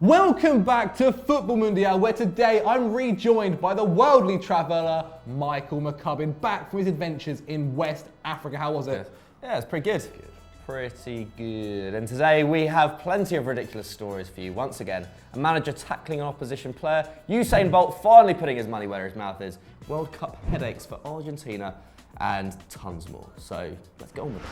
Welcome back to Futbol Mundial, where today I'm rejoined by the worldly traveller, Michael McCubbin, back from his adventures in West Africa. How was it? Yeah, it's pretty good. Pretty good. And today we have plenty of ridiculous stories for you. Once again, a manager tackling an opposition player, Usain Bolt finally putting his money where his mouth is, World Cup headaches for Argentina, and tons more. So let's get on with it.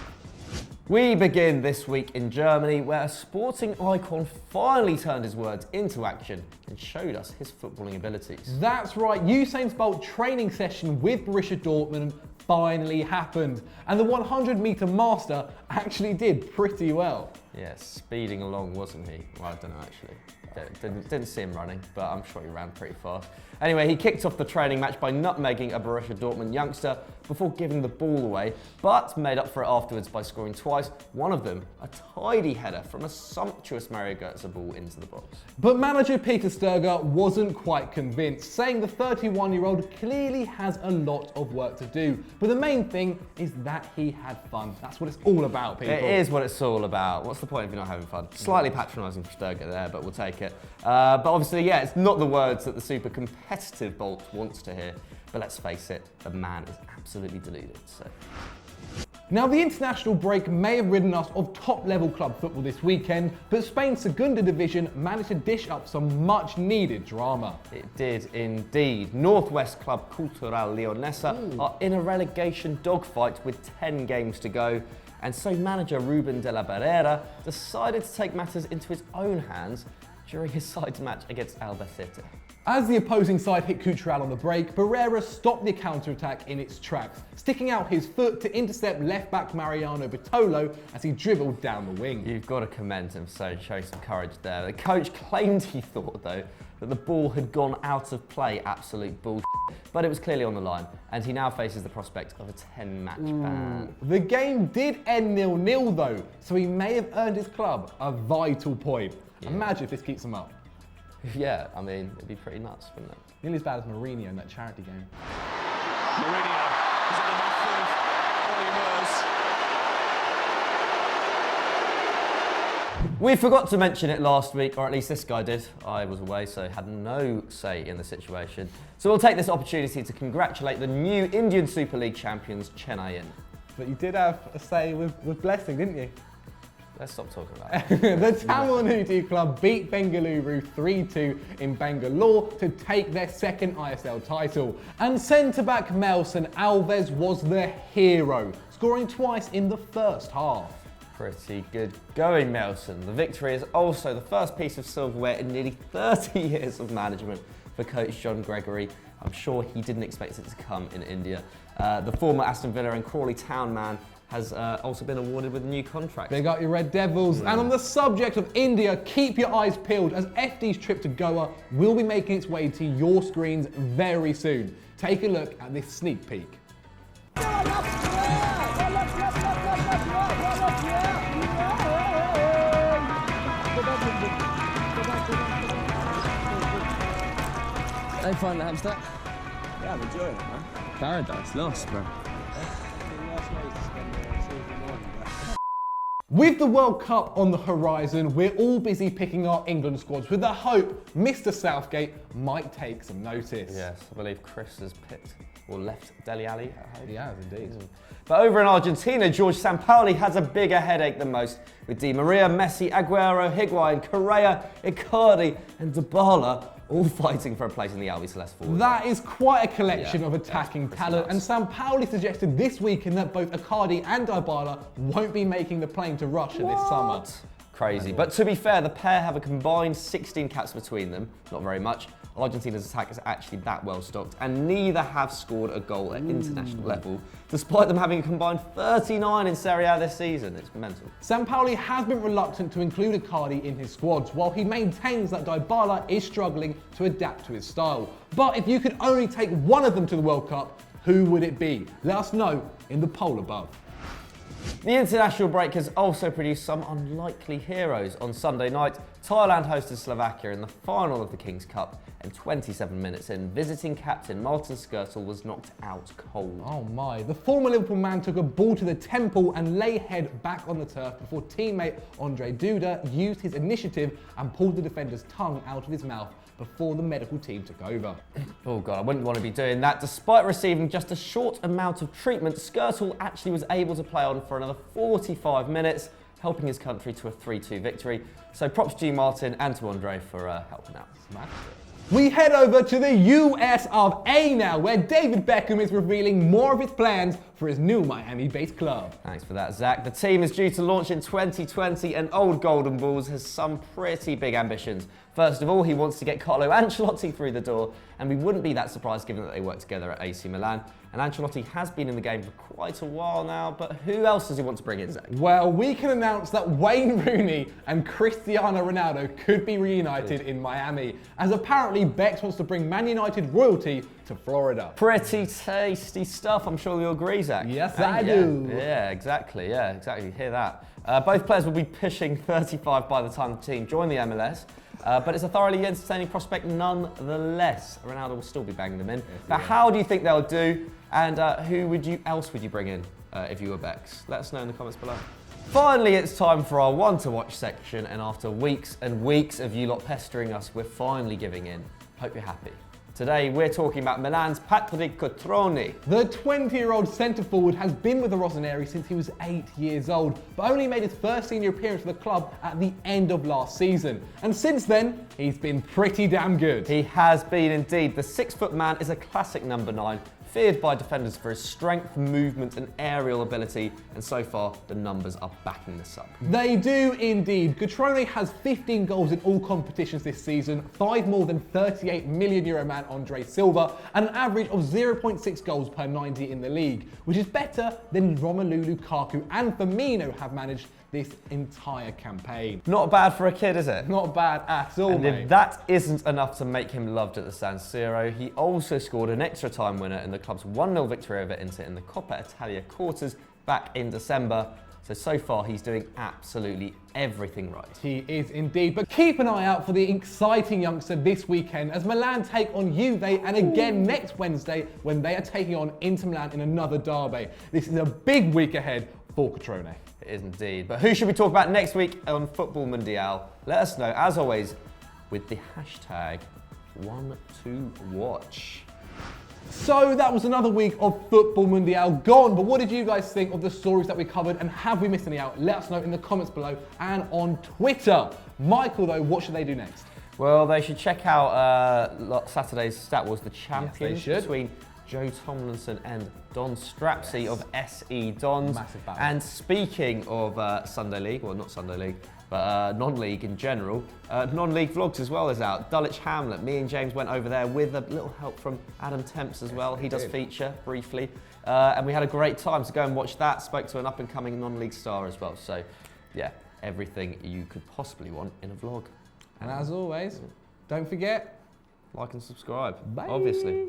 We begin this week in Germany, where a sporting icon finally turned his words into action and showed us his footballing abilities. That's right, Usain Bolt training session with Borussia Dortmund finally happened, and the 100-metre master actually did pretty well. Yeah, speeding along, wasn't he? Well, I don't know actually. Didn't see him running, but I'm sure he ran pretty fast. Anyway, he kicked off the training match by nutmegging a Borussia Dortmund youngster before giving the ball away, but made up for it afterwards by scoring twice, one of them a tidy header from a sumptuous Mario Götze ball into the box. But manager Peter Stöger wasn't quite convinced, saying the 31-year-old clearly has a lot of work to do. But the main thing is that he had fun. That's what it's all about, people. It is what it's all about. What's the point if you're not having fun? Slightly patronising for Stöger there, but we'll take it. But obviously, yeah, it's not the words that the super competitive Bolt wants to hear. But let's face it, the man is absolutely deluded. So. Now, the international break may have ridden us of top-level club football this weekend, but Spain's Segunda Division managed to dish up some much-needed drama. It did indeed. Northwest club Cultural Leonesa are in a relegation dogfight with 10 games to go, and so manager Ruben de la Barrera decided to take matters into his own hands during his side's match against Albacete. As the opposing side hit Cutrone on the break, Barrera stopped the counter-attack in its tracks, sticking out his foot to intercept left-back Mariano Bitolo as he dribbled down the wing. You've got to commend him for showing some courage there. The coach claimed he thought, though, that the ball had gone out of play, absolute bullshit, but it was clearly on the line, and he now faces the prospect of a 10-match ban. The game did end 0-0 though, so he may have earned his club a vital point. Yeah. Imagine if this keeps him up. Yeah, I mean, it'd be pretty nuts, wouldn't it? Nearly as bad as Mourinho in that charity game. Mourinho is on the back foot. We forgot to mention it last week, or at least this guy did. I was away, so had no say in the situation. So we'll take this opportunity to congratulate the new Indian Super League champions, Chennai. But you did have a say with Blessing, didn't you? Let's stop talking about it. The Tamil Nadu club beat Bengaluru 3-2 in Bangalore to take their second ISL title. And centre-back Melson Alves was the hero, scoring twice in the first half. Pretty good going, Melson. The victory is also the first piece of silverware in nearly 30 years of management for coach John Gregory. I'm sure he didn't expect it to come in India. The former Aston Villa and Crawley Town man has also been awarded with a new contract. Big up your Red Devils. And on the subject of India, keep your eyes peeled as FD's trip to Goa will be making its way to your screens very soon. Take a look at this sneak peek. Hey, fun hamster. Yeah, I'm enjoying it, man. Paradise lost, bro. With the World Cup on the horizon, we're all busy picking our England squads with the hope Mr. Southgate might take some notice. Yes, I believe Chris has picked or left Dele Alli at home. He has indeed. But over in Argentina, George Sampaoli has a bigger headache than most, with Di Maria, Messi, Aguero, Higuain, Correa, Icardi and Dybala all fighting for a place in the Albiceleste forward. That is quite a collection of that's attacking pretty talent, and nuts. Sampaoli suggested this weekend that both Icardi and Dybala won't be making the plane to Russia this summer. Crazy. But to be fair, the pair have a combined 16 caps between them, not very much. Argentina's attack is actually that well stocked, and neither have scored a goal at international level, despite them having a combined 39 in Serie A this season. It's mental. Sampaoli has been reluctant to include Icardi in his squads, while he maintains that Dybala is struggling to adapt to his style. But if you could only take one of them to the World Cup, who would it be? Let us know in the poll above. The international break has also produced some unlikely heroes. On Sunday night, Thailand hosted Slovakia in the final of the King's Cup, and 27 minutes in, visiting captain Martin Skrtel was knocked out cold. Oh my. The former Liverpool man took a ball to the temple and lay head back on the turf before teammate Andre Duda used his initiative and pulled the defender's tongue out of his mouth before the medical team took over. Oh God, I wouldn't want to be doing that. Despite receiving just a short amount of treatment, Skrtel actually was able to play on for another 45 minutes, helping his country to a 3-2 victory. So props to you, Martin, and to Andre for helping out. Smashed it. We head over to the US of A now, where David Beckham is revealing more of his plans for his new Miami-based club. Thanks for that, Zach. The team is due to launch in 2020, and old Golden Balls has some pretty big ambitions. First of all, he wants to get Carlo Ancelotti through the door, and we wouldn't be that surprised given that they work together at AC Milan. And Ancelotti has been in the game for quite a while now, but who else does he want to bring in, Zach? Well, we can announce that Wayne Rooney and Cristiano Ronaldo could be reunited in Miami, as apparently Bex wants to bring Man United royalty to Florida. Pretty tasty stuff, I'm sure you'll agree, Zach. Yes, I do. Yeah, exactly. Hear that. Both players will be pushing 35 by the time the team join the MLS. But it's a thoroughly entertaining prospect nonetheless. Ronaldo will still be banging them in. But how do you think they'll do? And who else would you bring in if you were Bex? Let us know in the comments below. Finally, it's time for our one to watch section, and after weeks and weeks of you lot pestering us, we're finally giving in. Hope you're happy. Today, we're talking about Milan's Patrick Cutrone. The 20-year-old centre-forward has been with the Rossoneri since he was 8 years old, but only made his first senior appearance for the club at the end of last season. And since then, he's been pretty damn good. He has been indeed. The 6-foot man is a classic number 9, feared by defenders for his strength, movement and aerial ability, and so far the numbers are backing this up. They do indeed. Cutrone has 15 goals in all competitions this season, 5 more than €38 million man Andre Silva, and an average of 0.6 goals per 90 in the league, which is better than Romelu Lukaku and Firmino have managed this entire campaign. Not bad for a kid, is it? Not bad at all, And mate. if that isn't enough to make him loved at the San Siro, he also scored an extra time winner in the club's 1-0 victory over Inter in the Coppa Italia quarters back in December. So far he's doing absolutely everything right. He is indeed, but keep an eye out for the exciting youngster this weekend as Milan take on Juve, and again next Wednesday when they are taking on Inter Milan in another derby. This is a big week ahead for Cutrone. It is indeed. But who should we talk about next week on Futbol Mundial? Let us know, as always, with the hashtag #OneToWatch. So that was another week of Futbol Mundial gone, but what did you guys think of the stories that we covered, and have we missed any out? Let us know in the comments below and on Twitter. Michael, though, what should they do next? Well, they should check out Saturday's Stat Wars, the champions between Joe Tomlinson and Don Strapsy of SE Dons. Massive battle. And speaking of Sunday League, well not Sunday League, but non-league in general, non-league vlogs as well is out. Dulwich Hamlet, me and James went over there with a little help from Adam Temps as well. He does feature briefly. And we had a great time, so go and watch that. Spoke to an up-and-coming non-league star as well. So yeah, everything you could possibly want in a vlog. And as always, don't forget, like and subscribe, bye. obviously.